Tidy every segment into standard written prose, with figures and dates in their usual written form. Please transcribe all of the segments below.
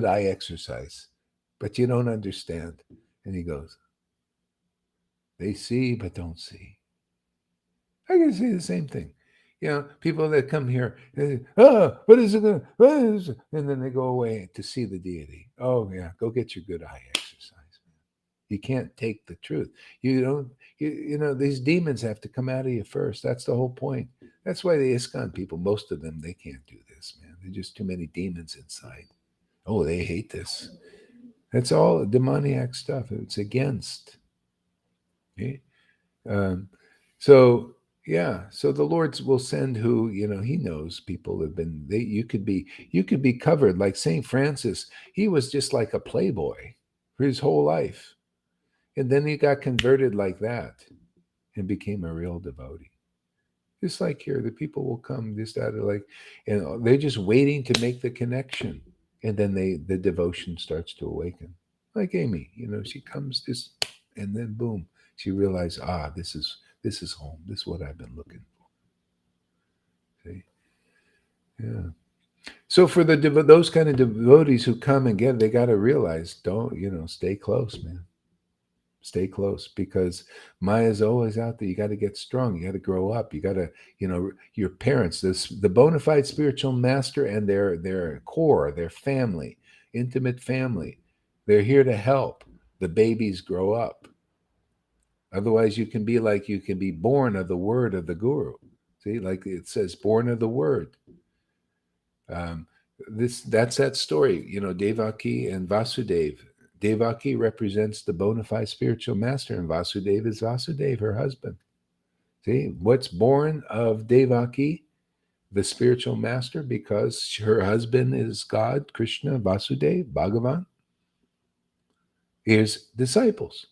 eye exercise, but you don't understand. And he goes, they see but don't see. I can say the same thing. You know, people that come here, they say, oh, what is it going to, and then they go away to see the deity. Oh, yeah, go get your good eye exercise. You can't take the truth. You don't, you know, these demons have to come out of you first. That's the whole point. That's why the ISKCON people, most of them, they can't do this, man. There's just too many demons inside. Oh, they hate this. That's all demoniac stuff. It's against. Okay? So yeah, so the Lord will send who, you know, he knows people have been, you could be covered like Saint Francis. He was just like a playboy for his whole life. And then he got converted like that and became a real devotee. Just like here, the people will come just out of like, you know, they're just waiting to make the connection. And then the devotion starts to awaken. Like Amy, you know, she comes just, and then boom, she realized, this is home. This is what I've been looking for. See? Yeah. So for those kind of devotees who come and get, they got to realize, don't, you know, stay close, man. Stay close, because Maya's always out there. You got to get strong. You got to grow up. You got to, you know, your parents, the bona fide spiritual master and their core, their family, intimate family. They're here to help the babies grow up. Otherwise, you can be born of the word of the guru. See, like it says, born of the word. That's that story. You know, Devaki and Vasudeva. Devaki represents the bona fide spiritual master, and Vasudeva is Vasudeva, her husband. See, what's born of Devaki, the spiritual master, because her husband is God, Krishna, Vasudeva, Bhagavan, is disciples.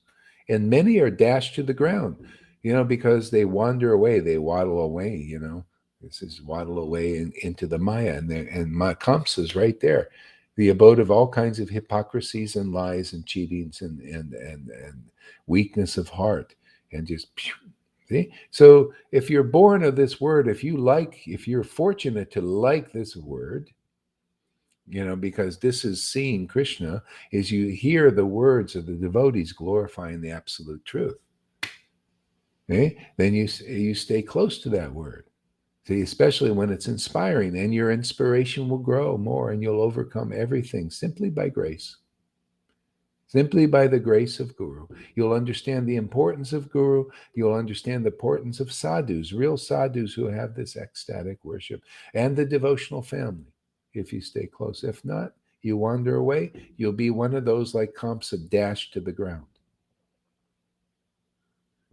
And many are dashed to the ground, you know, because they wander away, they waddle away, you know. This is waddle away into the Maya, and Kamsa is right there, the abode of all kinds of hypocrisies and lies and cheatings and weakness of heart, and just see. So if you're born of this word, if you're fortunate to like this word, you know, because this is seeing Krishna, is you hear the words of the devotees glorifying the absolute truth. Okay? Then you stay close to that word. See, especially when it's inspiring, and your inspiration will grow more, and you'll overcome everything simply by grace. Simply by the grace of Guru. You'll understand the importance of Guru. You'll understand the importance of sadhus, real sadhus who have this ecstatic worship, and the devotional family, if you stay close. If not, you wander away, you'll be one of those like Kamsa, dashed to the ground.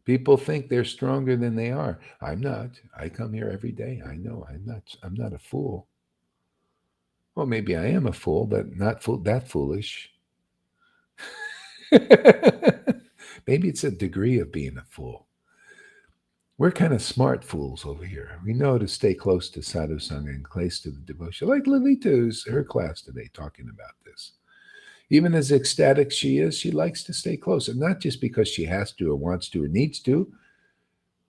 People think they're stronger than they are. I'm not. I come here every day. I know I'm not a fool. Well, maybe I am a fool, but not that foolish. Maybe it's a degree of being a fool. We're kind of smart fools over here. We know to stay close to sadhu sangha and close to the devotion. Like Lalita's her class today talking about this. Even as ecstatic she is, she likes to stay close. And not just because she has to or wants to or needs to,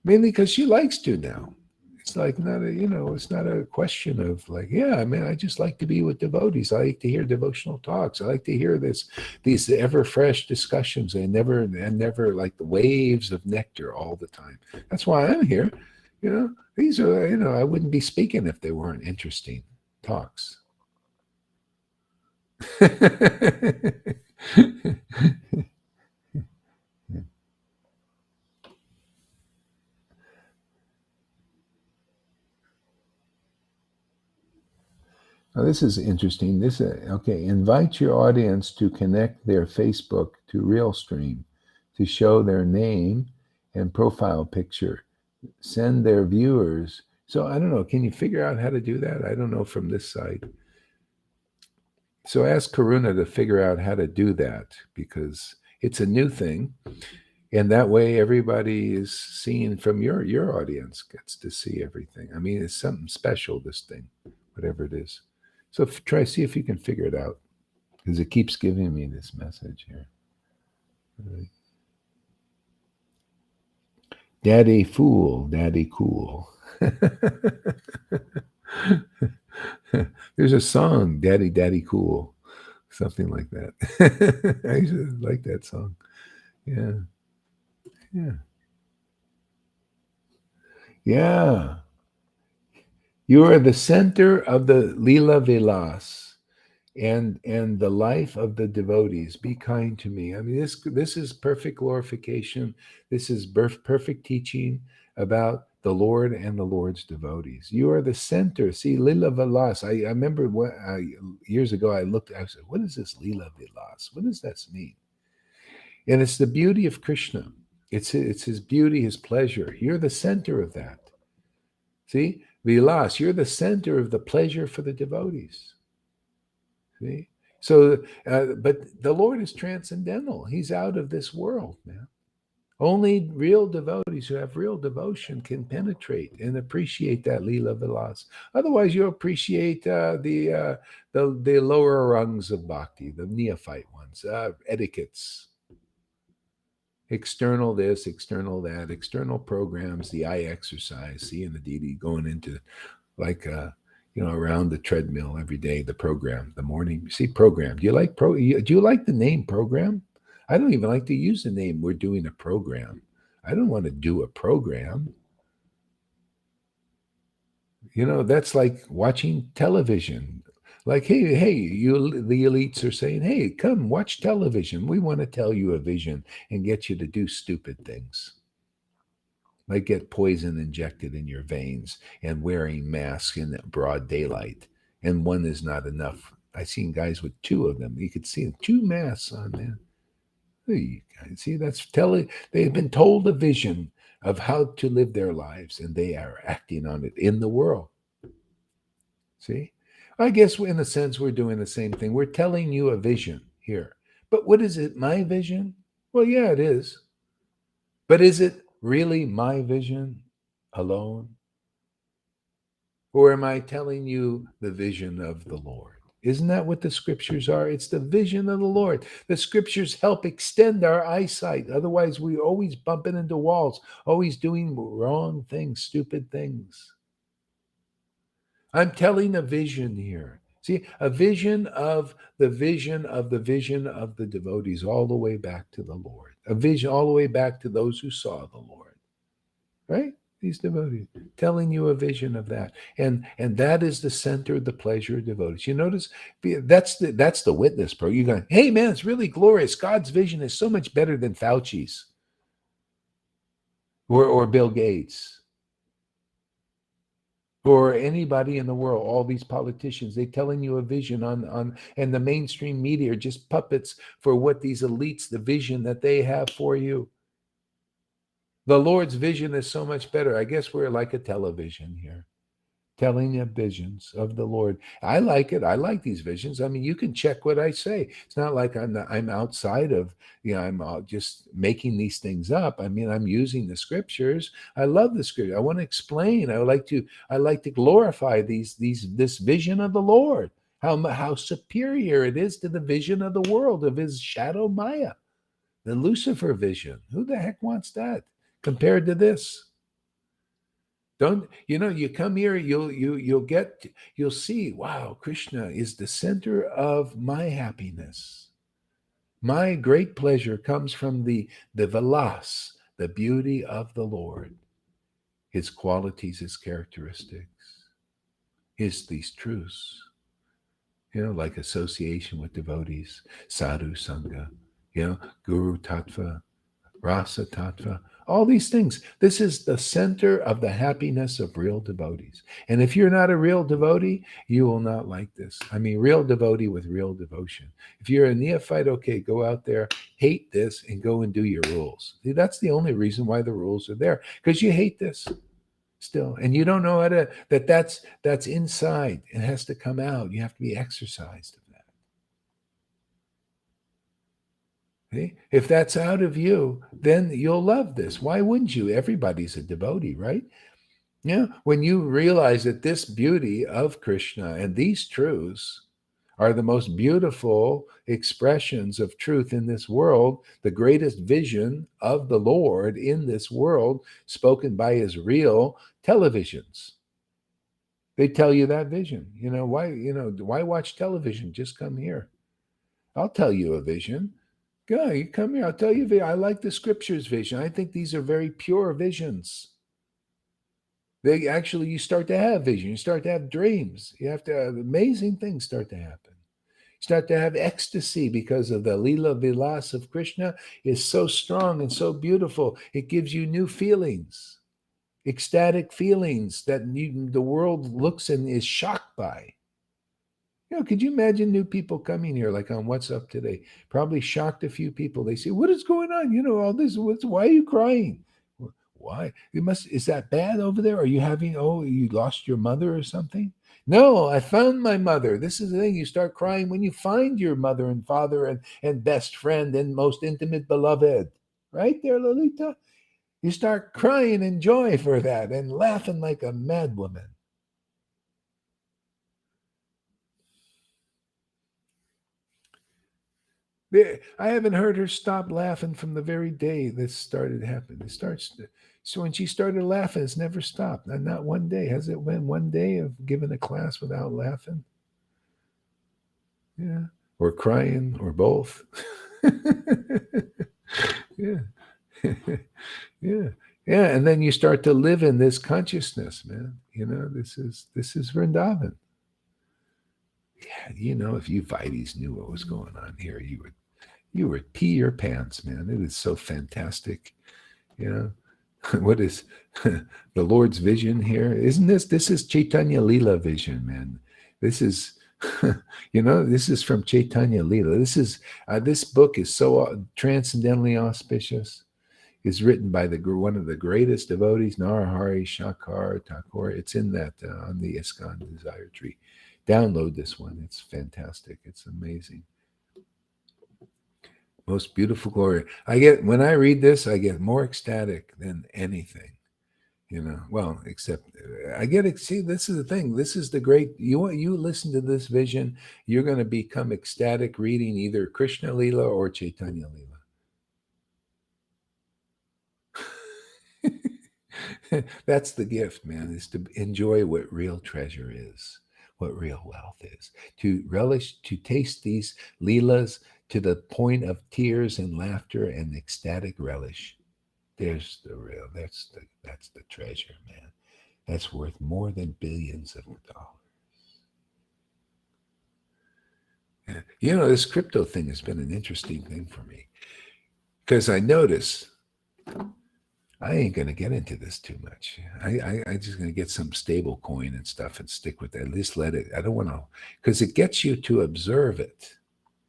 mainly because she likes to now. It's like it's not a question of like, yeah, I mean, I just like to be with devotees. I like to hear devotional talks. I like to hear these ever fresh discussions and never like the waves of nectar all the time. That's why I'm here. You know, these are, I wouldn't be speaking if they weren't interesting talks. Now, this is interesting. Invite your audience to connect their Facebook to Realstream to show their name and profile picture. Send their viewers. So I don't know. Can you figure out how to do that? I don't know from this side. So ask Karuna to figure out how to do that, because it's a new thing. And that way everybody is seeing from your audience gets to see everything. I mean, it's something special, this thing, whatever it is. So see if you can figure it out, because it keeps giving me this message here. Daddy fool, daddy cool. There's a song, Daddy, Daddy Cool. Something like that. I used to like that song. Yeah. Yeah. Yeah. You are the center of the Lila Vilas and the life of the devotees. Be kind to me. I mean, this is perfect glorification. This is perfect teaching about the Lord and the Lord's devotees. You are the center. See, Lila Vilas. I remember years ago I said, what is this Lila Vilas? What does that mean? And it's the beauty of Krishna. It's his beauty, his pleasure. You're the center of that. See, Vilas, you're the center of the pleasure for the devotees. See, so but the Lord is transcendental. He's out of this world, man. Only real devotees who have real devotion can penetrate and appreciate that Leela Vilas. Otherwise, you appreciate the lower rungs of bhakti, the neophyte ones, etiquettes, external this, external that, external programs, the eye exercise, seeing the deity, going into like around the treadmill every day, the program, the morning. See, program. Do you like the name program? I don't even like to use the name. We're doing a program. I don't want to do a program. That's like watching television. Like, hey, you, the elites are saying, hey, come watch television. We want to tell you a vision and get you to do stupid things, like get poison injected in your veins and wearing masks in broad daylight. And one is not enough. I've seen guys with two of them. You could see two masks on there. You guys see, that's telling they've been told a vision of how to live their lives, and they are acting on it in the world. See? I guess in a sense we're doing the same thing. We're telling you a vision here. But what is it? My vision? Well, yeah, it is. But is it really my vision alone? Or am I telling you the vision of the Lord? Isn't that what the scriptures are? It's the vision of the Lord. The scriptures help extend our eyesight. Otherwise, we're always bumping into walls, always doing wrong things, stupid things. I'm telling a vision here. See, a vision of the vision of the vision of the devotees all the way back to the Lord. A vision all the way back to those who saw the Lord. Right? These devotees telling you a vision of that. And that is the center of the pleasure of devotees. You notice that's the witness, bro. You're going, hey man, it's really glorious. God's vision is so much better than Fauci's or Bill Gates or anybody in the world. All these politicians, they telling you a vision on and the mainstream media are just puppets for what these elites, the vision that they have for you. The Lord's vision is so much better. I guess we're like a television here, telling you visions of the Lord. I like it. I like these visions. I mean, you can check what I say. It's not like I'm outside of, I'm just making these things up. I mean, I'm using the scriptures. I love the scripture. I want to explain. I like to glorify this vision of the Lord. How superior it is to the vision of the world of his shadow Maya, the Lucifer vision. Who the heck wants that compared to this? Don't you come here, you'll see, wow, Krishna is the center of my happiness. My great pleasure comes from the vilas, the beauty of the Lord, his qualities, his characteristics, these truths, like association with devotees, sadhu sangha, guru tattva, rasa tattva, all these things. This is the center of the happiness of real devotees. And if you're not a real devotee, you will not like this. I mean, real devotee with real devotion. If you're a neophyte, okay, go out there, hate this, and go and do your rules. See, that's the only reason why the rules are there, because you hate this still. And you don't know how to, that's inside. It has to come out. You have to be exercised. If that's out of you, then you'll love this. Why wouldn't you? Everybody's a devotee, right? Yeah. When you realize that this beauty of Krishna and these truths are the most beautiful expressions of truth in this world, the greatest vision of the Lord in this world, spoken by his real televisions. They tell you that vision. Why watch television? Just come here. I'll tell you a vision. Go, you come here. I'll tell you. I like the scriptures vision. I think these are very pure visions. They actually, you start to have vision. You start to have dreams. You have to have amazing things start to happen. You start to have ecstasy because of the lila vilas of Krishna is so strong and so beautiful. It gives you new feelings, ecstatic feelings that the world looks and is shocked by. Could you imagine new people coming here, like on What's Up Today? Probably shocked a few people. They say, "What is going on? All this. Why are you crying? Why? Is that bad over there? Are you having, you lost your mother or something?" No, I found my mother. This is the thing. You start crying when you find your mother and father and best friend and most intimate beloved. Right there, Lolita? You start crying in joy for that and laughing like a mad woman. I haven't heard her stop laughing from the very day this started happening. So when she started laughing, it's never stopped. Not one day. Has it been one day of giving a class without laughing? Yeah. Or crying or both. Yeah. Yeah. Yeah. And then you start to live in this consciousness, man. This is Vrindavan. Yeah, if you Vidis knew what was going on here, you would pee your pants, man. It is so fantastic. What is the Lord's vision here? Isn't this is Chaitanya Lila vision, man. This is this is from Chaitanya Lila. This book is so transcendentally auspicious. It's written by one of the greatest devotees, Narahari Shankar Thakur. It's in that on the ISKCON Desire Tree. Download this one. It's fantastic. It's amazing. Most beautiful glory. When I read this, I get more ecstatic than anything. Well, except see, this is the thing. This is the great, you listen to this vision, you're going to become ecstatic reading either Krishna Lila or Chaitanya Lila. That's the gift, man, is to enjoy what real treasure is, what real wealth is, to relish, to taste these Leelas to the point of tears and laughter and ecstatic relish. There's the real, that's the treasure, man. That's worth more than billions of dollars. This crypto thing has been an interesting thing for me because I notice I ain't going to get into this too much. I just going to get some stable coin and stuff and stick with that. At least let it. I don't want to, because it gets you to observe it.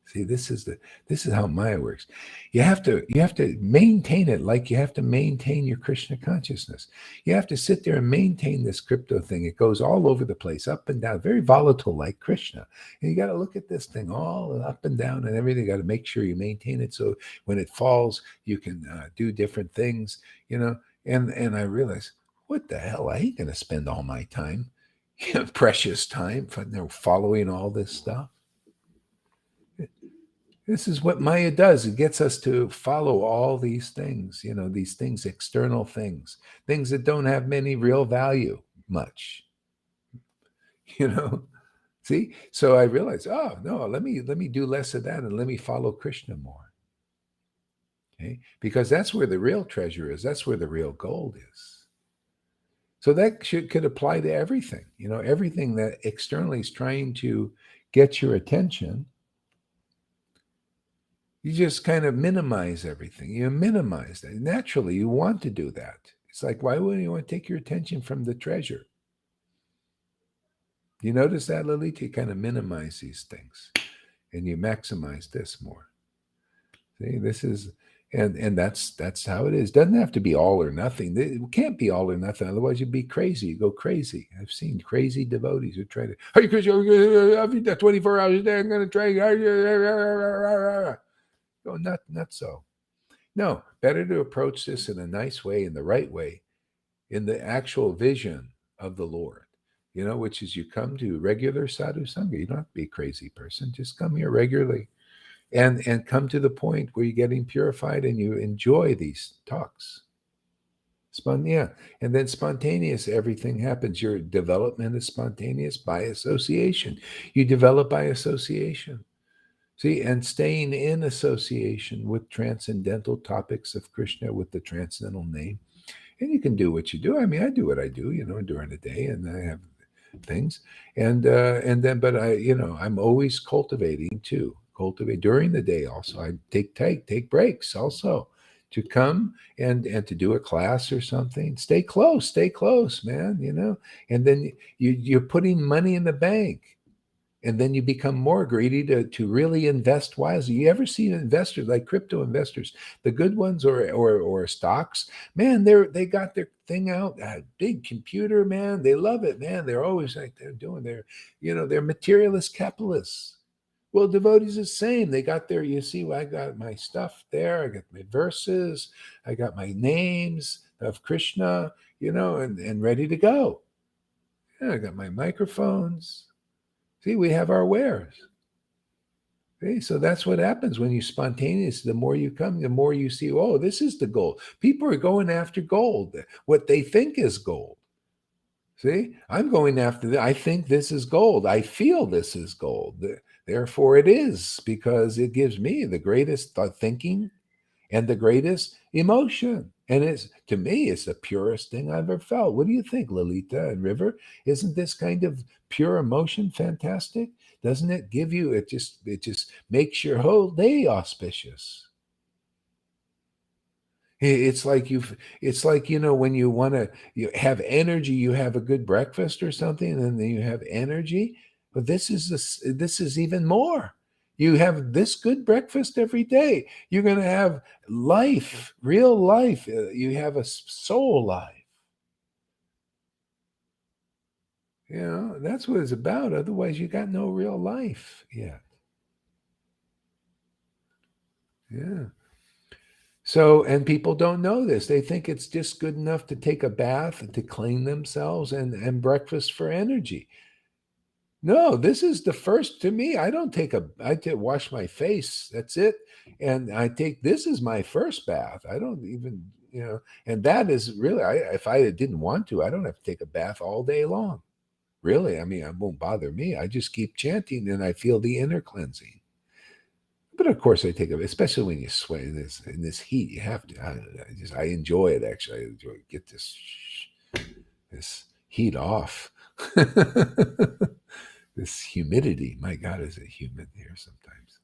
See, this is how Maya works. You have to maintain it like you have to maintain your Krishna consciousness. You have to sit there and maintain this crypto thing. It goes all over the place, up and down, very volatile like Krishna. And you got to look at this thing all up and down and everything. You got to make sure you maintain it so when it falls, you can do different things. And I realize, what the hell? I ain't going to spend all my time, precious time, following all this stuff. This is what Maya does. It gets us to follow all these things, these things, external things that don't have many real value much, See? So I realized, oh, no, let me do less of that and let me follow Krishna more. Okay? Because that's where the real treasure is. That's where the real gold is. So that could apply to everything, everything that externally is trying to get your attention. You just kind of minimize everything. You minimize that. Naturally, you want to do that. It's like, why wouldn't you want to take your attention from the treasure? You notice that, Lalita? You kind of minimize these things and you maximize this more. See, this is, and that's how it is. It doesn't have to be all or nothing. It can't be all or nothing. Otherwise, you'd be crazy. You go crazy. I've seen crazy devotees who try to, are you crazy? I've been there 24 hours a day. I'm going to try. Oh, not so. No, better to approach this in a nice way, in the right way, in the actual vision of the Lord, which is you come to regular sadhu sangha. You don't have to be a crazy person. Just come here regularly and come to the point where you're getting purified and you enjoy these talks. And then spontaneous, everything happens. Your development is spontaneous by association. You develop by association. See, and staying in association with transcendental topics of Krishna with the transcendental name. And you can do what you do. I mean, I do what I do, during the day, and I have things, and then, but I'm always cultivating too. Cultivate during the day. Also, I take breaks also to come and to do a class or something. Stay close, man. And then you're putting money in the bank. And then you become more greedy to really invest wisely. You ever see investors like crypto investors, the good ones or stocks? Man, they got their thing out, a big computer, man. They love it, man. They're always like they're materialist capitalists. Well, devotees the same. They got their, I got my stuff there. I got my verses. I got my names of Krishna, and ready to go. Yeah, I got my microphones. See, we have our wares. See, so that's what happens when you spontaneous. The more you come, the more you see, oh, this is the gold. People are going after gold, what they think is gold. See, I'm going after that. I think this is gold. I feel this is gold. Therefore, it is because it gives me the greatest thinking and the greatest emotion. And to me, it's the purest thing I've ever felt. What do you think, Lolita and River? Isn't this kind of pure emotion fantastic? Doesn't it give you, it just makes your whole day auspicious. It's like, when you want to you have energy, you have a good breakfast or something, and then you have energy. But this is even more. You have this good breakfast every day. You're going to have life, real life. You have a soul life. That's what it's about. Otherwise, you got no real life yet. Yeah. So, and people don't know this. They think it's just good enough to take a bath and to clean themselves and breakfast for energy. No, this is the first to me. Wash my face. That's it. And this is my first bath. I don't even, and that is really, if I didn't want to, I don't have to take a bath all day long. Really. I mean, it won't bother me. I just keep chanting and I feel the inner cleansing. But of course, I take it, especially when you sweat in this heat. You have to. I enjoy it. Actually, I enjoy get this heat off. This humidity. My God, is it humid here sometimes?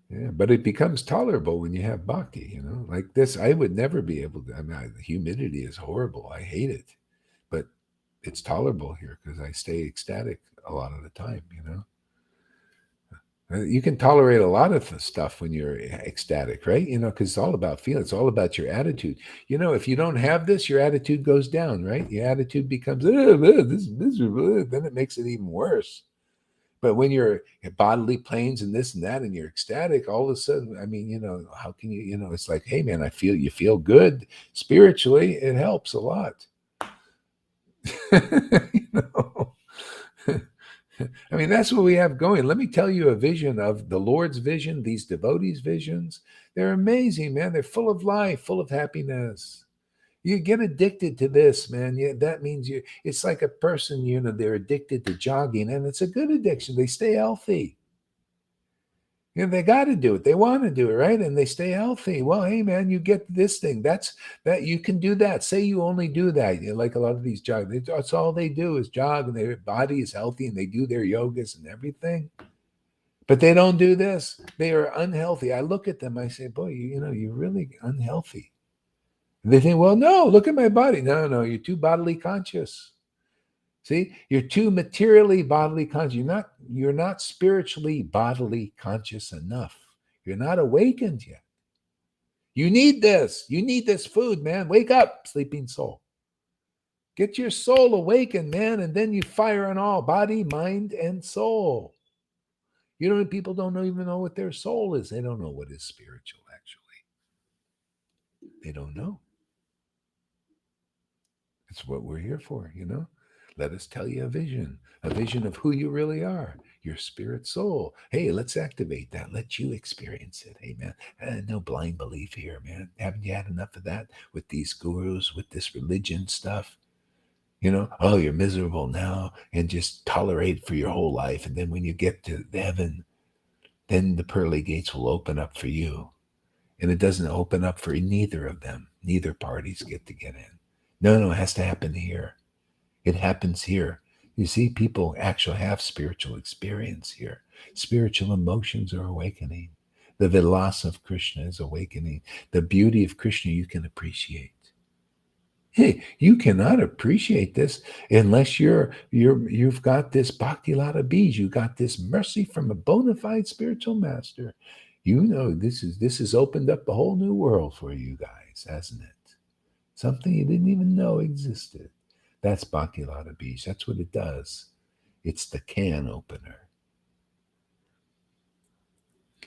Yeah, but it becomes tolerable when you have bhakti. Like this. I would never be able to. I mean, the humidity is horrible. I hate it, but it's tolerable here because I stay ecstatic a lot of the time. You can tolerate a lot of stuff when you're ecstatic, right? Because it's all about feeling. It's all about your attitude. If you don't have this, your attitude goes down, right? Your attitude becomes, this is miserable. Then it makes it even worse. But when you're bodily pains and this and that, and you're ecstatic, all of a sudden, I mean, how can you, it's like, hey, man, you feel good spiritually. It helps a lot. you know? I mean, that's what we have going. Let me tell you a vision of the Lord's vision, these devotees' visions. They're amazing, man. They're full of life, full of happiness. You get addicted to this, man. That means it's like a person, they're addicted to jogging, and it's a good addiction. They stay healthy. They got to do it. They want to do it, right? And they stay healthy. Well, hey, man, you get this thing. That you can do that. Say you only do that. Like a lot of these joggers, that's all they do is jog, and their body is healthy, and they do their yogas and everything. But they don't do this. They are unhealthy. I look at them. I say, boy, you're really unhealthy. And they think, well, no, look at my body. No, you're too bodily conscious. See, you're too materially bodily conscious. You're not spiritually bodily conscious enough. You're not awakened yet. You need this. You need this food, man. Wake up, sleeping soul. Get your soul awakened, man, and then you fire on all body, mind, and soul. People don't even know what their soul is. They don't know what is spiritual, actually. They don't know. It's what we're here for, Let us tell you a vision of who you really are, your spirit soul. Hey, let's activate that. Let you experience it. Amen. No blind belief here, man. Haven't you had enough of that with these gurus, with this religion stuff? Oh, you're miserable now and just tolerate for your whole life. And then when you get to heaven, then the pearly gates will open up for you. And it doesn't open up for neither of them. Neither parties get to get in. No, it has to happen here. It happens here. You see, people actually have spiritual experience here. Spiritual emotions are awakening. The vilas of Krishna is awakening. The beauty of Krishna you can appreciate. Hey, you cannot appreciate this unless you've got this bhakti lata bij. You got this mercy from a bona fide spiritual master. This has opened up a whole new world for you guys, hasn't it? Something you didn't even know existed. That's bhakti lata bij. That's what it does. It's the can opener.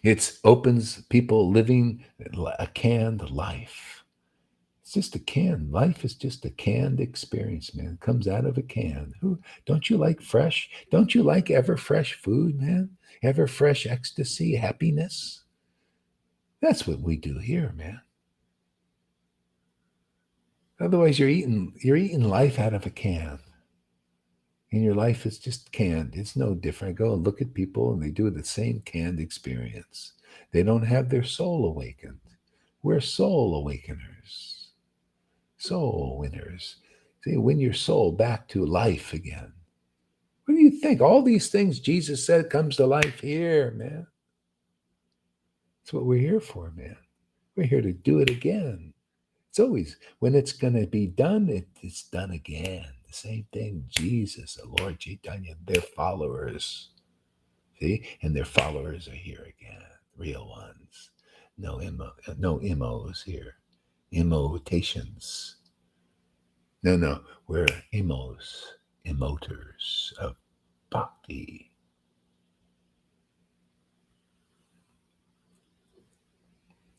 It opens people living a canned life. It's just a can. Life is just a canned experience, man. It comes out of a can. Don't you like fresh? Don't you like ever fresh food, man? Ever fresh ecstasy, happiness? That's what we do here, man. Otherwise, you're eating life out of a can. And your life is just canned. It's no different. Go and look at people and they do the same canned experience. They don't have their soul awakened. We're soul awakeners, soul winners. See, win your soul back to life again. What do you think? All these things Jesus said comes to life here, man. That's what we're here for, man. We're here to do it again. It's always, when it's going to be done, it's done again. The same thing, Jesus, the Lord Chaitanya, their followers. See? And their followers are here again, real ones. No immos here. Imitations. No, we're emoters of bhakti.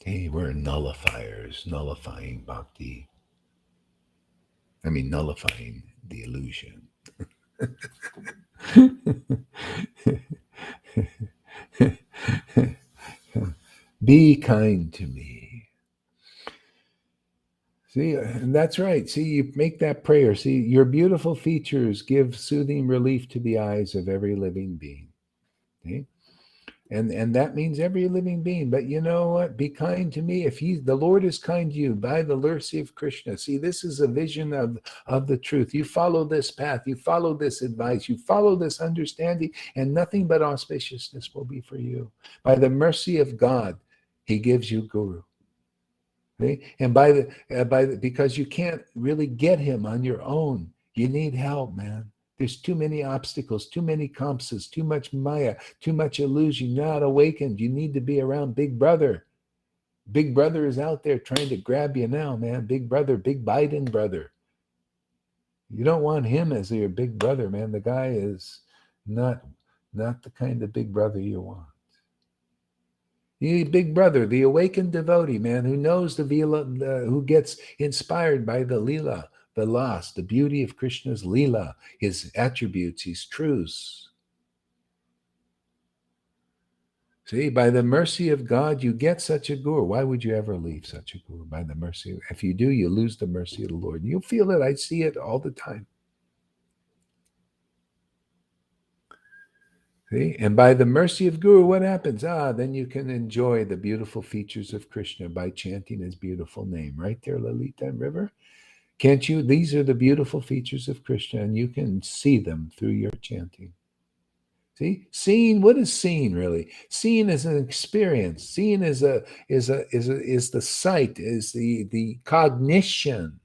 Okay, we're nullifiers, nullifying bhakti. I mean, nullifying the illusion. Be kind to me. See, and that's right. See, you make that prayer. See, your beautiful features give soothing relief to the eyes of every living being. Okay? And that means every living being. But you know what? Be kind to me. If the Lord is kind to you by the mercy of Krishna. See, this is a vision of the truth. You follow this path, you follow this advice, you follow this understanding, and nothing but auspiciousness will be for you. By the mercy of God, he gives you guru. Okay? And because you can't really get him on your own. You need help, man. There's too many obstacles, too many kamsas, too much maya, too much illusion. You're not awakened. You need to be around Big Brother. Big Brother is out there trying to grab you now, man. Big Brother, Big Biden brother. You don't want him as your big brother, man. The guy is not the kind of big brother you want. You need Big Brother, the awakened devotee, man, who knows who gets inspired by the lila, the loss, the beauty of Krishna's lila, his attributes, his truths. See, by the mercy of God, you get such a guru. Why would you ever leave such a guru? By the mercy. If you do, you lose the mercy of the Lord. You'll feel it. I see it all the time. See? And by the mercy of Guru, what happens? Then you can enjoy the beautiful features of Krishna by chanting his beautiful name. Right there, Lalita River. Can't you? These are the beautiful features of Krishna, and you can see them through your chanting. See, seeing. What is seeing really? Seeing is an experience. Seeing is the sight, is the cognition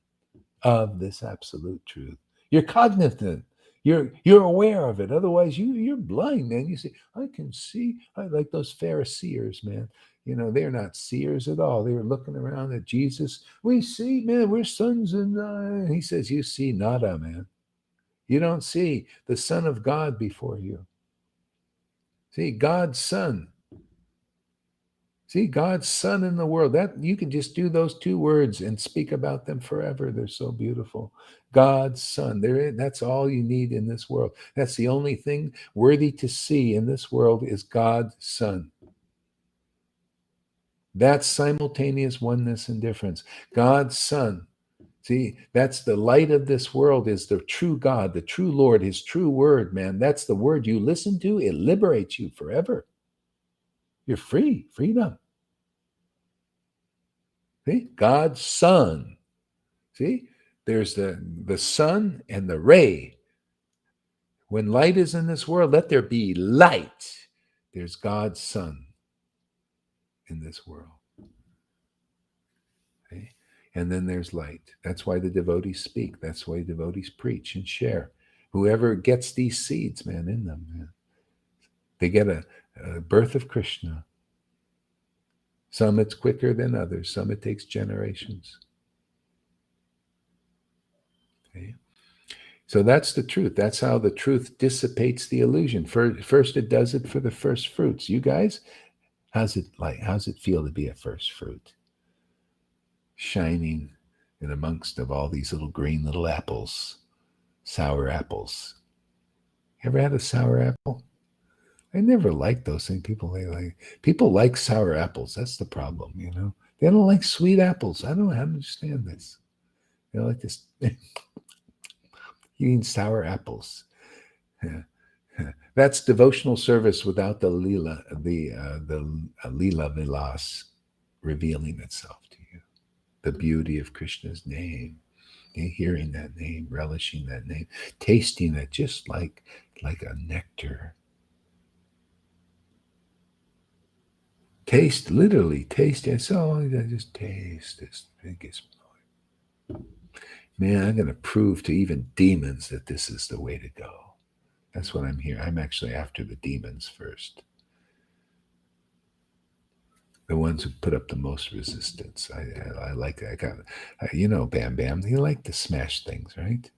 of this absolute truth. You're cognizant. You're aware of it. Otherwise, you're blind, man. You see, I can see. I like those Phariseers, man. They're not seers at all. They were looking around at Jesus. We see, man. We're sons, and he says, "You see nada, man. You don't see the Son of God before you. See God's Son. See God's Son in the world. That you can just do those two words and speak about them forever. They're so beautiful. God's Son. That's all you need in this world. That's the only thing worthy to see in this world is God's Son. That's simultaneous oneness and difference. God's Son. See, that's the light of this world, is the true God, the true Lord, his true word, man. That's the word you listen to. It liberates you forever. You're free, freedom. See, God's Son. See, there's the sun and the ray. When light is in this world, let there be light. There's God's Son in this world. Okay? And then there's light. That's why the devotees speak. That's why devotees preach and share. Whoever gets these seeds, man, in them, man, they get a birth of Krishna. Some it's quicker than others. Some it takes generations. Okay? So that's the truth. That's how the truth dissipates the illusion. First, it does it for the first fruits. You guys, how's it like? How's it feel to be a first fruit? Shining in amongst of all these little green little apples, sour apples. Ever had a sour apple? I never liked those things. People like sour apples. That's the problem, you know. They don't like sweet apples. I don't understand this. They like this eating sour apples. That's devotional service without the lila, the lila vilas revealing itself to you. The beauty of Krishna's name, hearing that name, relishing that name, tasting it just like a nectar. Taste, literally taste it. So I just taste this. It gets, man, I'm going to prove to even demons that this is the way to go. That's what I'm here. I'm actually after the demons first. The ones who put up the most resistance. I like that. You know, Bam Bam, they like to smash things, right?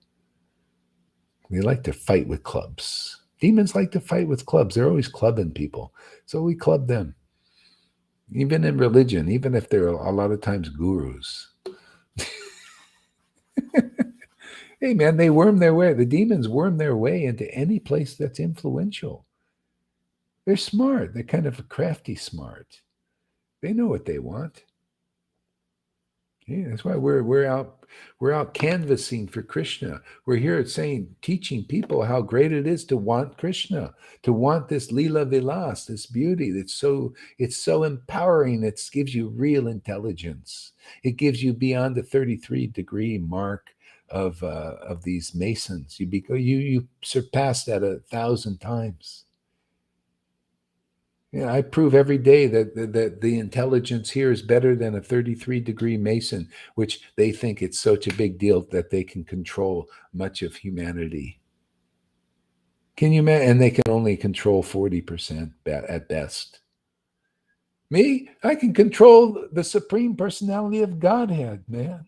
They like to fight with clubs. Demons like to fight with clubs. They're always clubbing people. So we club them. Even in religion, even if they're a lot of times gurus. Hey, man, they worm their way. The demons worm their way into any place that's influential. They're smart. They're kind of crafty smart. They know what they want. Yeah, that's why we're out canvassing for Krishna. We're here teaching people how great it is to want Krishna, to want this lila vilas, this beauty. It's so empowering. It gives you real intelligence. It gives you beyond the 33-degree mark of these masons. You surpass that 1,000 times. Yeah, I prove every day that the intelligence here is better than a 33-degree Mason, which they think it's such a big deal that they can control much of humanity. Can you imagine? And they can only control 40% at best. Me, I can control the Supreme Personality of Godhead, man.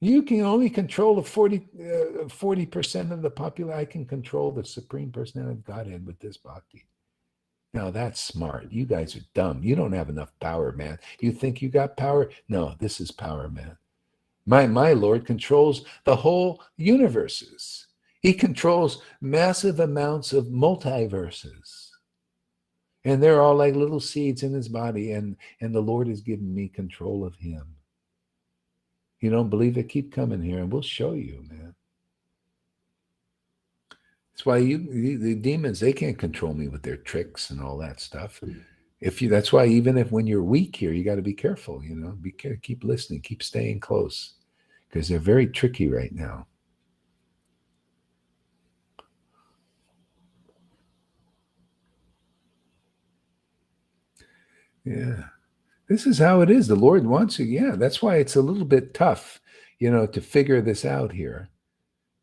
You can only control the 40% of the population. I can control the Supreme Personality of Godhead with this bhakti. Now that's smart. You guys are dumb. You don't have enough power, man. You think you got power? No, this is power, man. My Lord controls the whole universes. He controls massive amounts of multiverses. And they're all like little seeds in his body, and the Lord has given me control of him. You don't believe it? Keep coming here and we'll show you, man. That's why the demons, they can't control me with their tricks and all that stuff. That's why even when you're weak here, you got to be careful, you know, keep listening, keep staying close, because they're very tricky right now. Yeah. This is how it is. The Lord wants you. Yeah. That's why it's a little bit tough, you know, to figure this out here.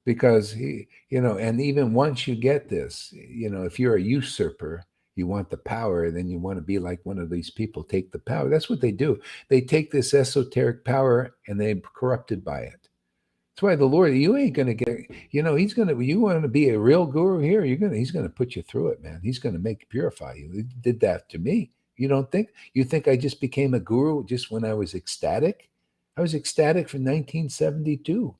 Because and even once you get this, if you're a usurper, you want the power, then you want to be like one of these people, take the power. That's what they do. They take this esoteric power and they're corrupted by it. That's why the Lord, you ain't going to get, you want to be a real guru here, he's going to put you through it, man. He's going to purify you. He did that to me. You think I just became a guru just when I was ecstatic? I was ecstatic from 1972.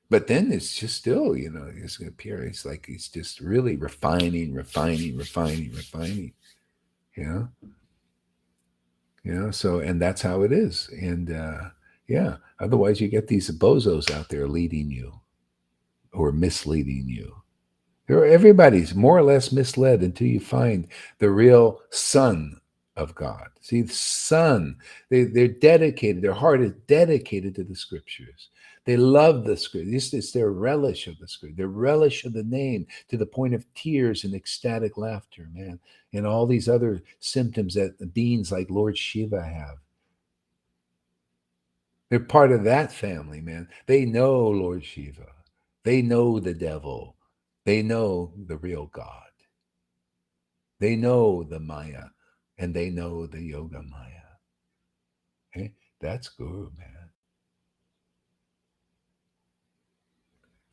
But then it's just still, it's going to appear. It's like he's just really refining. So, and that's how it is. And yeah, otherwise you get these bozos out there leading you or misleading you. Everybody's more or less misled until you find the real son of God. See, the son, they're dedicated, their heart is dedicated to the scriptures. They love the scripture. This is their relish of the scripture, their relish of the name, to the point of tears and ecstatic laughter, man, and all these other symptoms that beings like Lord Shiva have. They're part of that family, man. They know Lord Shiva. They know the devil. They know the real God. They know the Maya, and they know the Yoga Maya. Okay? That's Guru, man.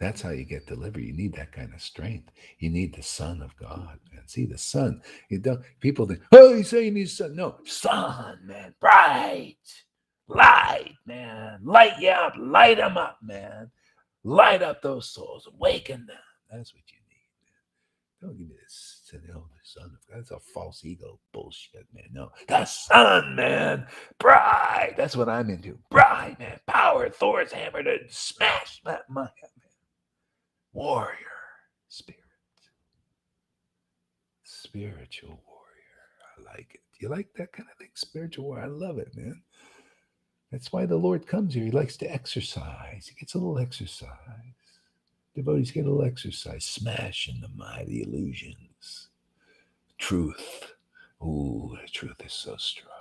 That's how you get delivered. You need that kind of strength. You need the Son of God, man. See, the Son. You don't. People think, oh, he's saying he's Son. No, Son, man. Bright, light, man. Light you up. Light them up, man. Light up those souls. Awaken them. That's what you need. Don't give me this. The Son of God. That's a false ego bullshit, man. No, the Son, man. Bright. That's what I'm into. Bright, man. Power. Thor's hammer to smash that Maya, man. Warrior. Spirit. Spiritual warrior. I like it. Do you like that kind of thing? Spiritual warrior. I love it, man. That's why the Lord comes here. He likes to exercise. He gets a little exercise. Devotees get a little exercise, smash in the mind, the illusions. Truth. Ooh, the truth is so strong.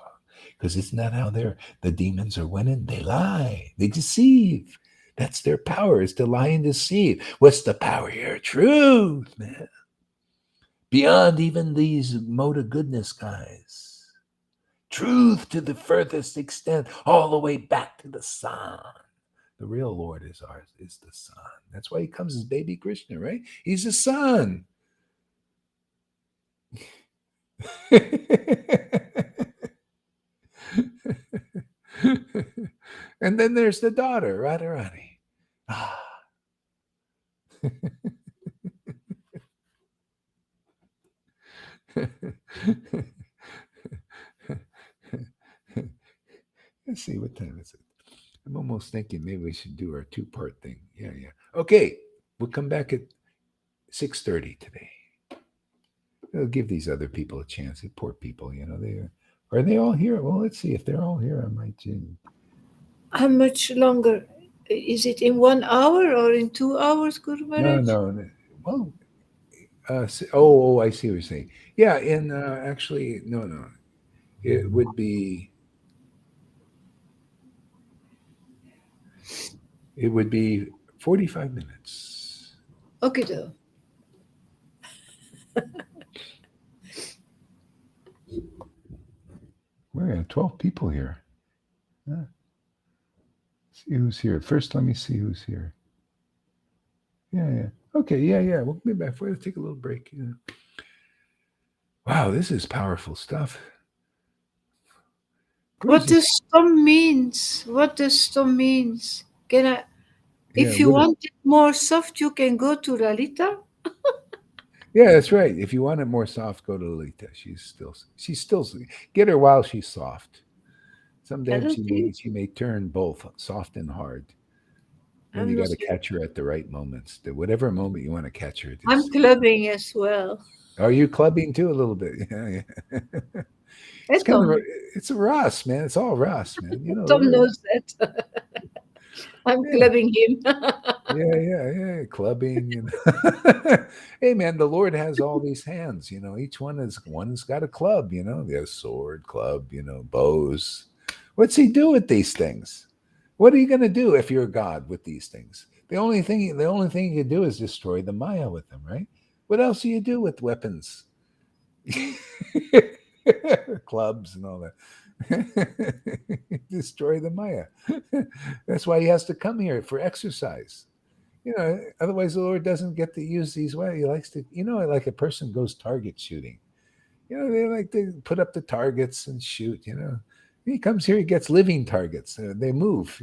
Because isn't that how the demons are winning? They lie. They deceive. That's their power, is to lie and deceive. What's the power here? Truth, man. Beyond even these mode of goodness guys. Truth to the furthest extent, all the way back to the sun. The real Lord is the Son. That's why he comes as baby Kṛṣṇa, right? He's a son. And then there's the daughter, Radharani. Ah. Let's see, what time is it? I'm almost thinking maybe we should do our two-part thing. Yeah. Okay, we'll come back at 6:30 today. We'll give these other people a chance. The poor people, are they all here? Well, let's see if they're all here. I might. How much longer? Is it in 1 hour or in 2 hours, Guru Maharaj? No. Well, oh, I see what you're saying. Yeah, in actually, no. It would be 45 minutes. Okay, though. We're at 12 people here. Yeah. See who's here. First, let me see who's here. Yeah. Okay, yeah. We'll be back. We'll take a little break. Yeah. Wow, this is powerful stuff. What does stom means? What does stom means? Can I? Yeah, If you want it more soft, you can go to Lalita. yeah, that's right. If you want it more soft, go to Lolita. She's still get her while she's soft. I Someday don't think she may turn both soft and hard. Then I'm you got not. to catch her at the right moments. Whatever moment you want to catch her. I'm clubbing as well. Are you clubbing too a little bit? Yeah. Hey, It's kind of Tom. it's a Ross, man. It's all Ross, man. Tom knows that. I'm Yeah. clubbing him. Yeah. Clubbing, Hey, man, the Lord has all these hands. Each one's got a club. The sword, club, bows. What's he do with these things? What are you going to do if you're God with these things? The only thing you can do is destroy the Maya with them, right? What else do you do with weapons? Clubs and all that. Destroy the Maya. That's why he has to come here for exercise. Otherwise the Lord doesn't get to use these ways. He likes to, like a person goes target shooting. They like to put up the targets and shoot. He comes here, he gets living targets. They move.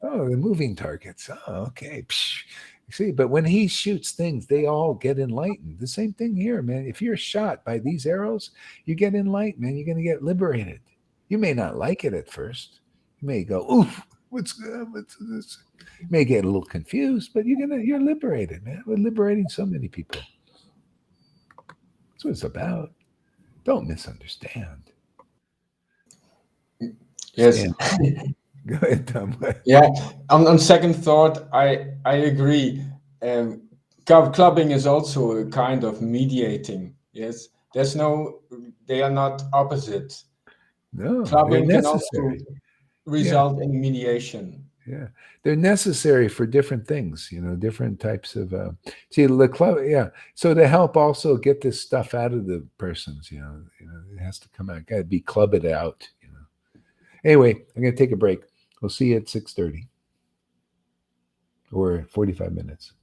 Oh, the moving targets. Oh, okay. Psh. See, but when he shoots things, they all get enlightened. The same thing here, man. If you're shot by these arrows, you get enlightened, man. You're going to get liberated. You may not like it at first. You may go, oof, what's this? You may get a little confused, but you're liberated, man. We're liberating so many people. That's what it's about. Don't misunderstand. Yes. Go ahead, Tom. Yeah. On second thought, I agree. Clubbing is also a kind of mediating. Yes. They are not opposite. No, they're Clubbing can also necessary. result in mediation. Yeah, they're necessary for different things, different types of. See, the club, yeah. So to help also get this stuff out of the persons, it has to come out. Got to be clubbed out. Anyway, I'm going to take a break. We'll see you at 6:30 or 45 minutes.